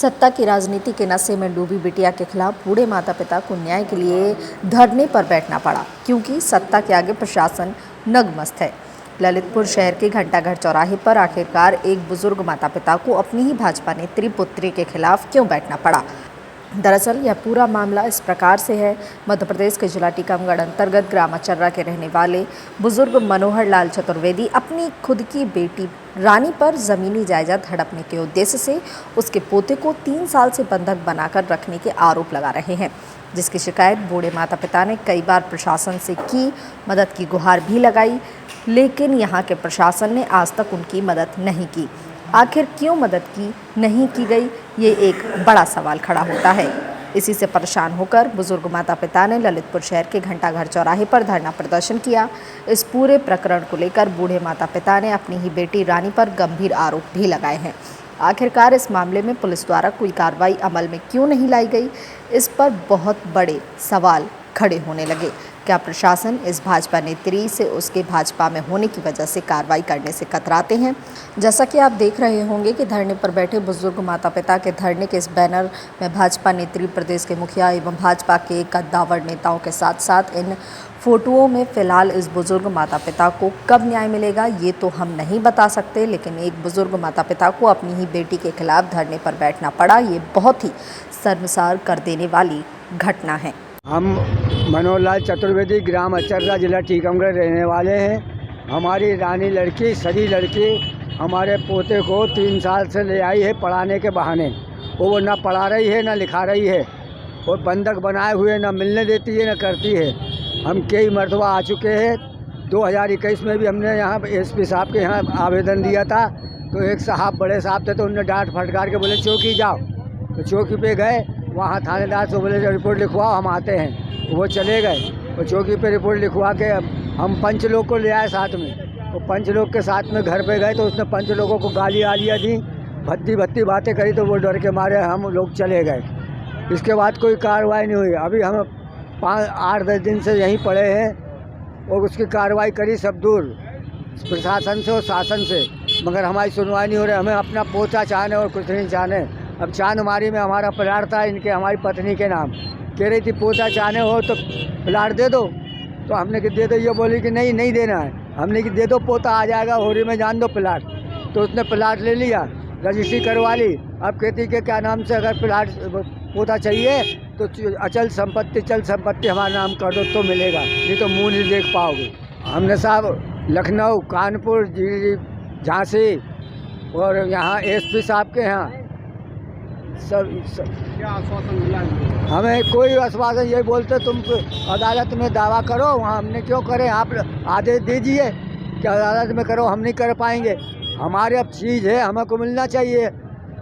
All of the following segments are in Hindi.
सत्ता की राजनीति के नशे में डूबी बिटिया के खिलाफ बूढ़े माता पिता को न्याय के लिए धरने पर बैठना पड़ा, क्योंकि सत्ता के आगे प्रशासन नगमस्त है। ललितपुर शहर के घंटाघर चौराहे पर आखिरकार एक बुजुर्ग माता पिता को अपनी ही भाजपा नेत्री पुत्री के खिलाफ क्यों बैठना पड़ा। दरअसल यह पूरा मामला इस प्रकार से है। मध्य प्रदेश के जिला टीकमगढ़ अंतर्गत ग्राम अचर्रा के रहने वाले बुजुर्ग मनोहर लाल चतुर्वेदी अपनी खुद की बेटी रानी पर जमीनी जायदाद हड़पने के उद्देश्य से उसके पोते को 3 साल से बंधक बनाकर रखने के आरोप लगा रहे हैं, जिसकी शिकायत बूढ़े माता पिता ने कई बार प्रशासन से की, मदद की गुहार भी लगाई, लेकिन यहाँ के प्रशासन ने आज तक उनकी मदद नहीं की। आखिर क्यों मदद नहीं की गई, ये एक बड़ा सवाल खड़ा होता है। इसी से परेशान होकर बुजुर्ग माता पिता ने ललितपुर शहर के घंटाघर चौराहे पर धरना प्रदर्शन किया। इस पूरे प्रकरण को लेकर बूढ़े माता पिता ने अपनी ही बेटी रानी पर गंभीर आरोप भी लगाए हैं। आखिरकार इस मामले में पुलिस द्वारा कोई कार्रवाई अमल में क्यों नहीं लाई गई, इस पर बहुत बड़े सवाल खड़े होने लगे। क्या प्रशासन इस भाजपा नेत्री से उसके भाजपा में होने की वजह से कार्रवाई करने से कतराते हैं? जैसा कि आप देख रहे होंगे कि धरने पर बैठे बुजुर्ग माता पिता के धरने के इस बैनर में भाजपा नेत्री, प्रदेश के मुखिया एवं भाजपा के कद्दावर नेताओं के साथ साथ इन फोटोओं में फिलहाल इस बुजुर्ग माता पिता को कब न्याय मिलेगा ये तो हम नहीं बता सकते, लेकिन एक बुजुर्ग माता पिता को अपनी ही बेटी के खिलाफ धरने पर बैठना पड़ा, ये बहुत ही शर्मसार कर देने वाली घटना है। हम मनोहर लाल चतुर्वेदी ग्राम अचर्रा जिला टीकमगढ़ रहने वाले हैं। हमारी रानी लड़की सदी लड़की हमारे पोते को 3 साल से ले आई है पढ़ाने के बहाने। वो ना पढ़ा रही है ना लिखा रही है, और बंधक बनाए हुए ना मिलने देती है ना करती है। हम कई मरतबा आ चुके हैं। 2021 में भी हमने यहाँ एसपी साहब के यहाँ आवेदन दिया था, तो एक साहब बड़े साहब थे तो उन्होंने डांट फटकार के बोले चौकी जाओ, तो चौकी पे गए। वहाँ थानेदार से बोले रिपोर्ट लिखवाओ, हम आते हैं। वो चले गए और चौकी पे रिपोर्ट लिखवा के हम पंच लोग को ले आए साथ में। वो पंच लोग के साथ में घर पे गए तो उसने पंच लोगों को गालियाँ दी, भद्दी बातें करी, तो वो डर के मारे हम लोग चले गए। इसके बाद कोई कार्रवाई नहीं हुई। अभी हम 8-10 दिन से यहीं पड़े हैं और उसकी कार्रवाई करी सब दूर प्रशासन से और शासन से, मगर हमारी सुनवाई नहीं हो रही। हमें अपना पोता चाहने और कुछ नहीं चाहने। अब चांदमारी में हमारा प्लाट था इनके, हमारी पत्नी के नाम, कह रही थी पोता चाहने हो तो प्लाट दे दो, तो हमने कि दे दो, ये बोली कि नहीं देना है। हमने कि दे दो, पोता आ जाएगा, होरी में जान दो प्लाट। तो उसने प्लाट ले लिया, रजिस्ट्री करवा ली। अब कहती कि क्या नाम से अगर प्लाट पोता चाहिए तो अचल संपत्ति हमारा नाम कर दो तो मिलेगा, नहीं तो मुँह नहीं देख पाओगे। हमने साहब लखनऊ, कानपुर, झांसी और यहाँ एसपी साहब के यहाँ सब क्या आश्वासन मिला? हमें कोई आश्वासन, यही बोलते तुम अदालत में दावा करो। वहाँ हमने क्यों करें, आप आदेश दीजिए कि अदालत में करो, हम नहीं कर पाएंगे। हमारे अब चीज़ है, हमें को मिलना चाहिए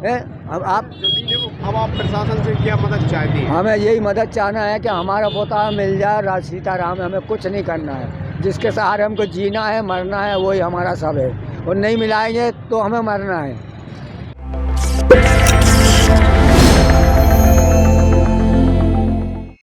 है। अब आप प्रशासन से क्या मदद चाहती हैं? हमें यही मदद चाहना है कि हमारा पोता मिल जाए, सीताराम, हमें कुछ नहीं करना है। जिसके सहारे हमको जीना है, मरना है, वही हमारा सब है, और नहीं मिलाएंगे तो हमें मरना है।